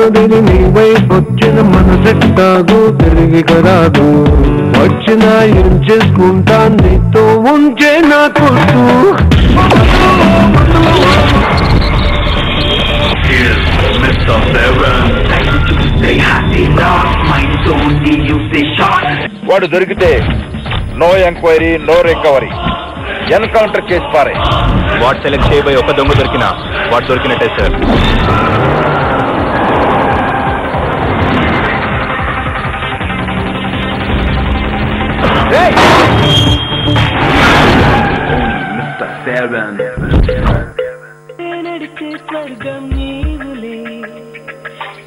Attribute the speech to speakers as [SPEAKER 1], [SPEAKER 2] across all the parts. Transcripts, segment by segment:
[SPEAKER 1] ఉన్నది నీ వైపు వచ్చిన మనసెట్టాగు తిరిగి కరాదు వచ్చిన ఏం చేసుకుంటా నీతో ఉంచే నా కొట్టు
[SPEAKER 2] వాడు దొరికితే no enquiry no recovery encounter case పారే
[SPEAKER 3] వాడు సెలెక్ట్ చేయబోయి ఒక దొంగ దొరికినా వాడు దొరికినట్టే సార్
[SPEAKER 4] నడిచే స్వర్గం నీవులే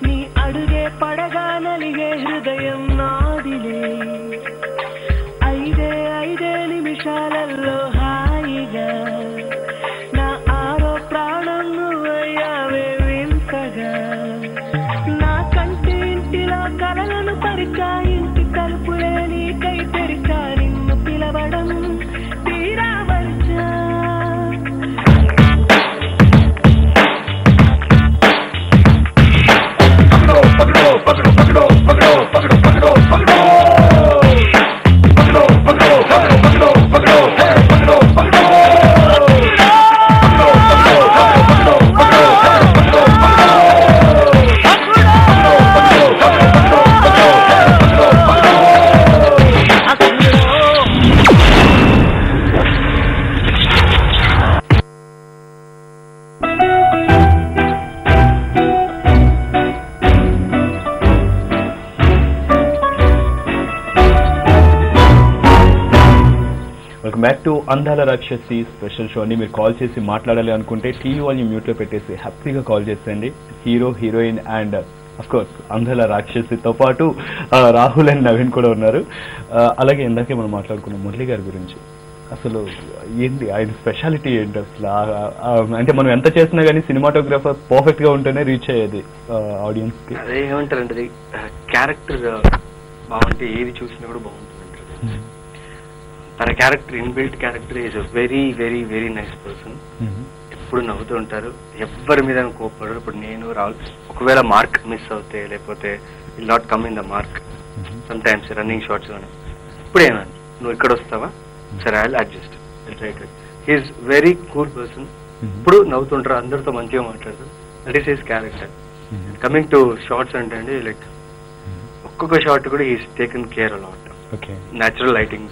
[SPEAKER 4] నీ అడుగే పడగా నలిగే హృదయం నాదిలే ఐదే నిమిషాలలో హాయిగా నా ఆరో ప్రాణం నువ్వయ్యావే వింతగా నా కంటి ఇంటిలో కలలను పరిచా ఇంటి తలుపులే నీకై తెరిచా నిన్ను పిలవడం తీరా వచ్చా
[SPEAKER 3] బ్యాక్ టు అందాల రాక్షసి స్పెషల్ షో అని మీరు కాల్ చేసి మాట్లాడాలి అనుకుంటే టీవీ వాళ్ళని మ్యూట్లో పెట్టేసి హ్యాపీగా కాల్ చేసేయండి hero heroine and of course అందాల రాక్షసితో పాటు రాహుల్ అండ్ నవీన్ కూడా ఉన్నారు అలాగే ఇందాకే మనం మాట్లాడుకున్నాం మురళి గారి గురించి అసలు ఏంటి ఆయన స్పెషాలిటీ ఏంటి అసలు అంటే మనం ఎంత చేసినా కానీ సినిమాటోగ్రాఫర్ పర్ఫెక్ట్ గా ఉంటేనే రీచ్ అయ్యేది ఆడియన్స్ కి
[SPEAKER 5] అదే ఏమంటారంటే క్యారెక్టర్ బాగుంటే ఏది చూసినా కూడా బాగుంటుంది తన character inbuilt character is very very very nice person ఎప్పుడు నవ్వుతూ ఉంటారు ఎవ్వరి మీద కోపడరు ఇప్పుడు నేను రాహుల్ ఒకవేళ మార్క్ మిస్ అవుతే లేకపోతే will not come in the mark sometimes running shorts లోనే ఇప్పుడు ఏమన్నా నువ్వు ఇక్కడ వస్తావా సరే I will adjust he's very cool person ఇప్పుడు నవ్వుతుంటారు అందరితో మంచిగా మాట్లాడతారు that is his character coming to shorts అంటే అండి లైక్ ఒక్కొక్క షార్ట్ కూడా he's taken care a lot natural lighting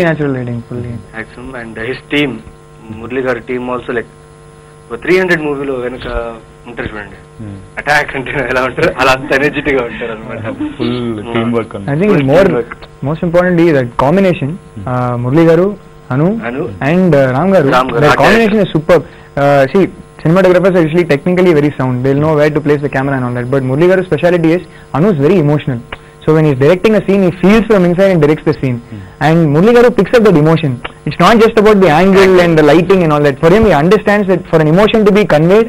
[SPEAKER 5] natural lighting fully maximum and his team Murli garu team also like 300 movie lo venuka untaru chudandi attack ante ela untaru ala anta energetic ga untaru anamata
[SPEAKER 3] full team work
[SPEAKER 6] I think most importantly that combination Murli garu Anu and Ram garu the combination is superb see cinematographers are usually technically very sound they'll know where to place the camera and all that but Murli garu's specialty is Anu is very emotional. So when he's directing a scene, he feels from inside and directs the scene. And Murli garu picks up that emotion. It's not just about the angle and the lighting and all that. For him, he understands that for an emotion to be conveyed,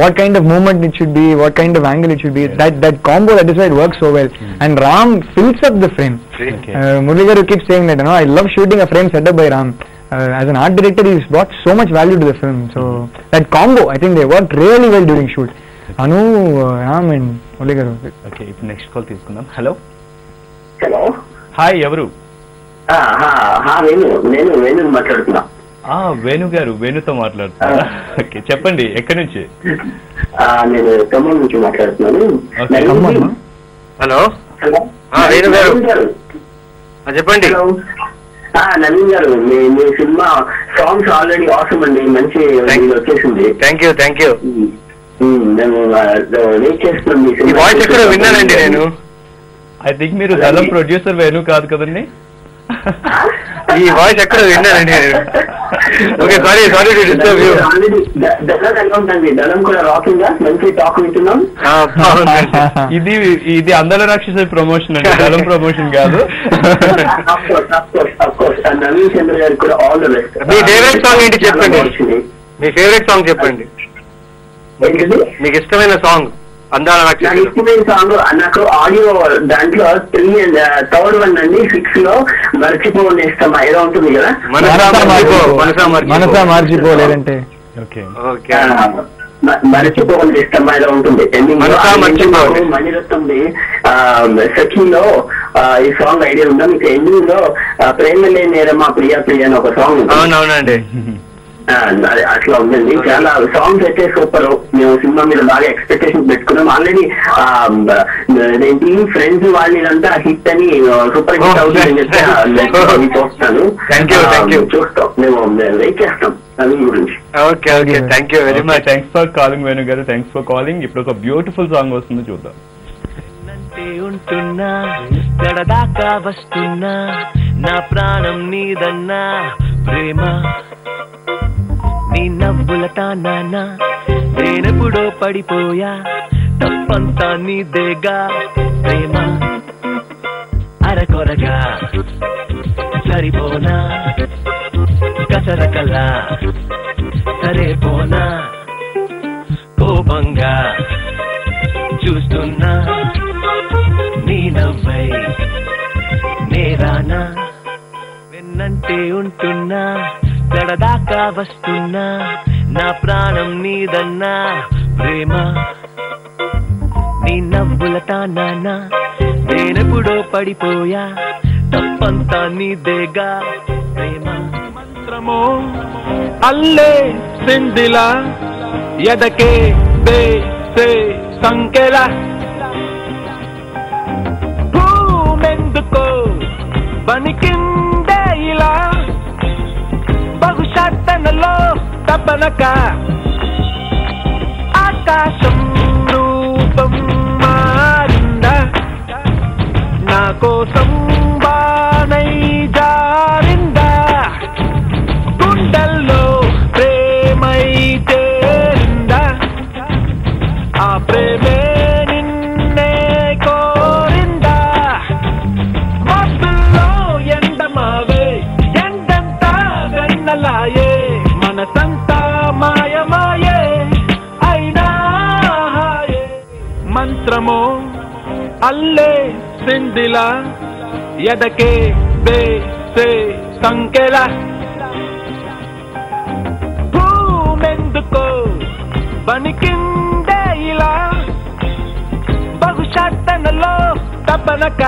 [SPEAKER 6] what kind of movement it should be, what kind of angle it should be. That combo, that is why it works so well. And Ram fills up the frame. Murli garu keeps saying that, I love shooting a frame set up by Ram. As an art director, he's brought so much value to the film. So that combo, I think they worked really well during shoot. Anu, Ram and Murli garu.
[SPEAKER 3] Okay, next call తీసుకుందాం. Hello.
[SPEAKER 7] Hello
[SPEAKER 3] hi ఎవరు
[SPEAKER 7] వేణు మాట్లాడుతున్నా
[SPEAKER 3] వేణు గారు వేణుతో మాట్లాడుతున్నా okay చెప్పండి ఎక్కడి నుంచి
[SPEAKER 7] నేను ఖమ్మం నుంచి మాట్లాడుతున్నాను
[SPEAKER 5] హలో వేణు గారు చెప్పండి
[SPEAKER 7] నవీన్ గారు మీ సినిమా సాంగ్స్ ఆల్రెడీ ఆసమ్ అండి మంచి వచ్చేసింది
[SPEAKER 5] థ్యాంక్ యూ
[SPEAKER 7] నేను వెయిట్ చేస్తున్నాను మీ
[SPEAKER 5] వాయిస్ ఎక్కడ విన్నానండి నేను
[SPEAKER 3] ఐ థింక్ మీరు దళం ప్రొడ్యూసర్ వేణు కాదు కదండి
[SPEAKER 5] ఈ వాయిస్ ఎక్కడ విన్నానండి okay sorry to disturb you
[SPEAKER 7] దళం కూడా రాకింగ్ గా మంచి టాక్ వింటున్నాం
[SPEAKER 3] ఇది అందాల రాక్షసి ప్రమోషన్ అండి దళం ప్రమోషన్ కాదు
[SPEAKER 7] నవీన్ చంద్ర గారికి కూడా all the best
[SPEAKER 5] me favourite song ఏంటి చెప్పండి మీ ఫేవరెట్ సాంగ్ చెప్పండి మీకు ఇష్టమైన సాంగ్ అందాల రాక్షసి
[SPEAKER 7] ఇష్టమైన సాంగ్ నాకు ఆడియో దాంట్లో 3 1 అండి 6 లో మర్చిపోనేస్తామా ఏదో ఉంటుంది కదా
[SPEAKER 6] మనసా మార్చిపోలేదంటే
[SPEAKER 7] మరచిపోవాలి ఇష్టమైన ఉంటుంది మణిరత్నంది సఖీలో ఈ సాంగ్ ఐడియా ఉందా మీకు? ఎండింగ్ లో ప్రేమ లేని నేరమా ప్రియా ప్రియా అని ఒక సాంగ్ ఉంది.
[SPEAKER 5] అవునవునండి,
[SPEAKER 7] అట్లా ఉందండి. చాలా సాంగ్స్ అయితే సూపర్. మేము సినిమా మీద బాగా ఎక్స్పెక్టేషన్ పెట్టుకున్నాం. ఆల్రెడీ ఏంటి ఫ్రెండ్స్ వాళ్ళంతా హిట్ అని సూపర్ హిట్ అవుతుందని చెప్పి చూస్తాను. చూస్తాం, మేము వెయిట్ చేస్తాం దాని గురించి.
[SPEAKER 5] Okay okay, thank you very much.
[SPEAKER 3] Thanks for calling Venu గారు, థ్యాంక్స్ ఫర్ కాలింగ్. ఇప్పుడు ఒక బ్యూటిఫుల్ సాంగ్ వస్తుంది, చూద్దాం.
[SPEAKER 4] ఉంటున్నా గడదాకా వస్తున్నా నా ప్రాణం నీదన్నా ప్రేమ నీ నవ్వుల తానా నేనెప్పుడో పడిపోయా తప్పంతా నీదేగా ప్రేమ అరకొరగా సరిపోనా కసరకలా సరేపోనా కోపంగా చూస్తున్నా నీ నవ్వై నేరానా వెన్నంటే ఉంటున్నా గడదాకా వస్తున్నా నా ప్రాణం నీదన్నా ప్రేమ నీ నవ్వుల తానా నేనెప్పుడో పడిపోయా తప్పంతా నీదేగా ప్రేమ మంత్రమో అల్లే సిందిలా ఎదకే వేసే సంకెలా భూమెందుకో బనికిందే ఇలా బహుశా తనలో తపనక ఆకాశం రూపం మారిందా నా కోసం బానై జారిందా గుండెల్లో ప్రేమై చేరిందా ఆ ప్రేమే నిన్నే కోరిందా మబ్బుల్లో ఎండమావే ఎండంతా వెన్నలాయే మనసంతా మాయమాయే అయినా మంత్రమో అల్లే సిందిలా ఎదకే వేసే సంకెలా భూమెందుకో బనికిందే ఇలా బహుశా తనలో తపనక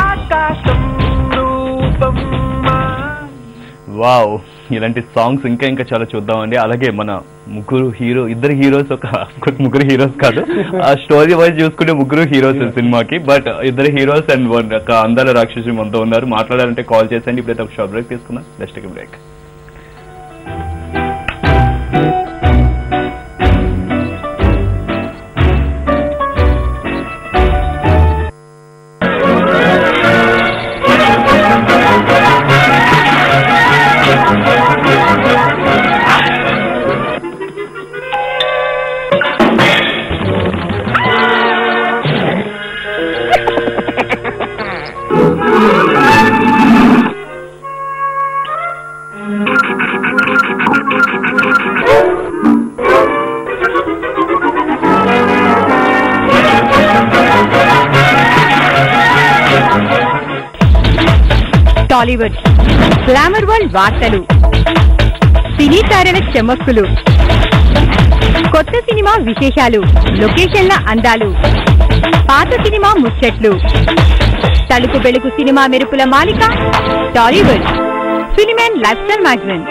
[SPEAKER 4] ఆకాశం రూపం.
[SPEAKER 3] వావ్, ఇలాంటి సాంగ్స్ ఇంకా ఇంకా చాలా చూద్దామండి. అలాగే మన ఇద్దరు హీరోస్, ముగ్గురు హీరోస్ కాదు, ఆ స్టోరీ వైజ్ చూసుకుంటే ముగ్గురు హీరోస్ సినిమాకి, బట్ ఇద్దరు హీరోస్ అండ్ ఒక అందాల రాక్షసి మనతో ఉన్నారు. మాట్లాడాలంటే కాల్ చేసండి. ఇప్పుడైతే ఒక షార్ట్ బ్రేక్ తీసుకుందాం. Just take a break.
[SPEAKER 8] Tollywood glamour world వార్తలు, సినీ తారల చమక్కులు, కొత్త సినిమా విశేషాలు, లొకేషన్ల అందాలు, పాత సినిమా ముచ్చట్లు, తలుపు బెలుగు సినిమా మెరుపుల మాలిక Tollywood film and lifestyle magazine.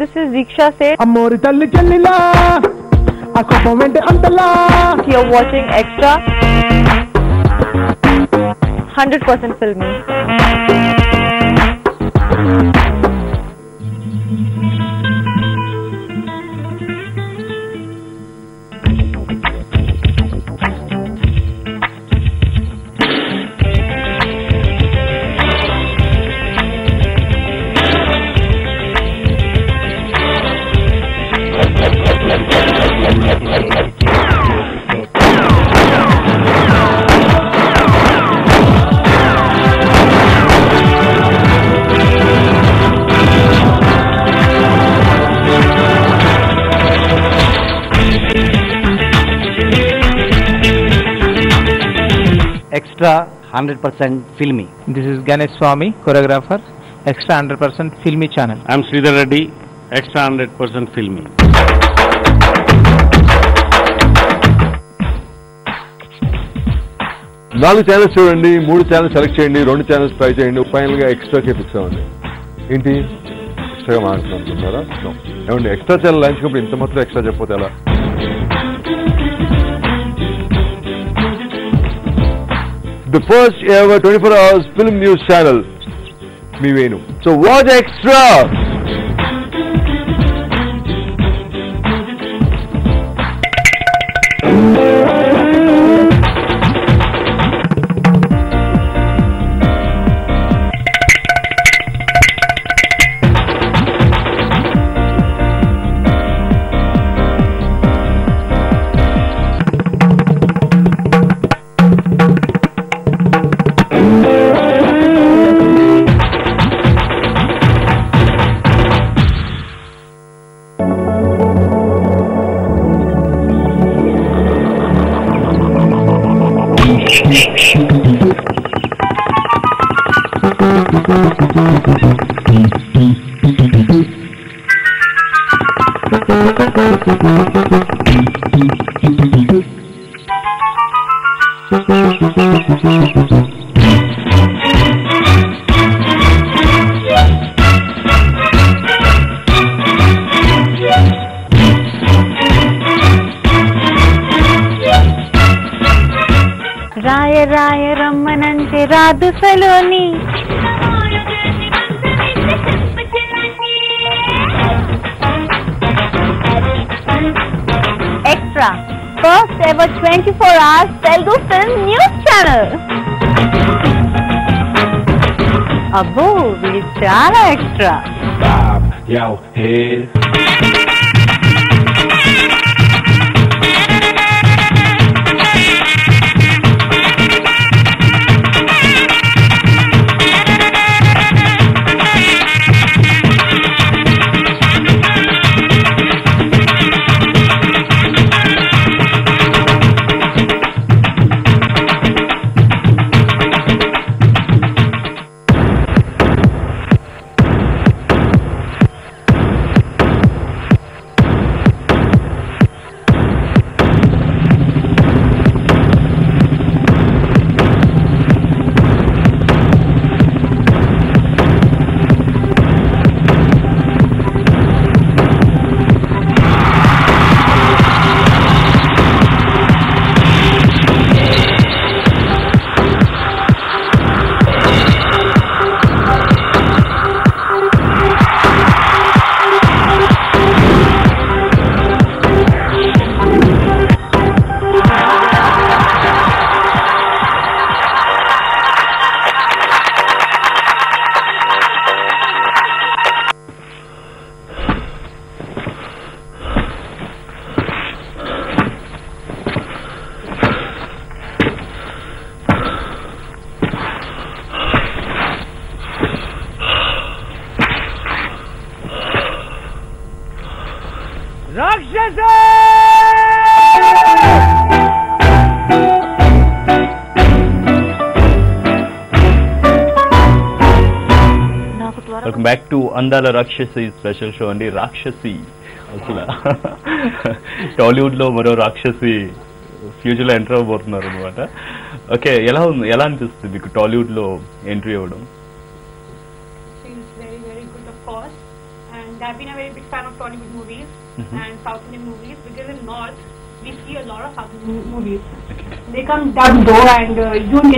[SPEAKER 8] this is Diksha Seth.
[SPEAKER 4] అమ్మోరి తల్లి చెల్లిలా ఆ కోపం వెంటే అంతలా.
[SPEAKER 8] You're watching Extra. 100% filmy.
[SPEAKER 9] Extra 100% filmy.
[SPEAKER 10] This is Ganesh Swami, choreographer. Extra 100% filmy channel.
[SPEAKER 9] I'm Sridhar Reddy. Extra 100% filmy.
[SPEAKER 1] నాలుగు ఛానల్స్ చూడండి, 3 ఛానల్స్ సెలెక్ట్ చేయండి, 2 ఛానల్స్ ట్రై చేయండి, ఫైనల్ గా ఎక్స్ట్రాకే ఫిక్స్ అవ్వండి. ఏంటి ఎక్స్ట్రాగా మాట్లాడుతున్నారా? ఏమండి ఎక్స్ట్రా ఛానల్ లాంచినప్పుడు ఇంత మాత్రం ఎక్స్ట్రా చెప్పకపోతే ఎలా? The first ever 24 hours film news channel, me Venu. So watch Extra.
[SPEAKER 8] రాయ రాయ రమ్మనంటే రాదు Saloni. Extra, first ever 24 hours Telugu film news channel. అబ్బో ఇది చాలా ఎక్స్ట్రా.
[SPEAKER 3] వెల్కమ్ బ్యాక్ టు అందాల రాక్షసి స్పెషల్ షో అండి. రాక్షసి అసలు టాలీవుడ్ లో మరో రాక్షసి ఫ్యూచర్ లో ఎంటర్ అవ్వబోతున్నారు అనమాట. ఓకే, ఎలా అనిపిస్తుంది మీకు టాలీవుడ్ లో ఎంట్రీ అవ్వడం?
[SPEAKER 11] and I've been a very big fan of Tollywood movies and South Indian movies, because in North we see a lot of South Indian movies. They come dubbed though, and you don't get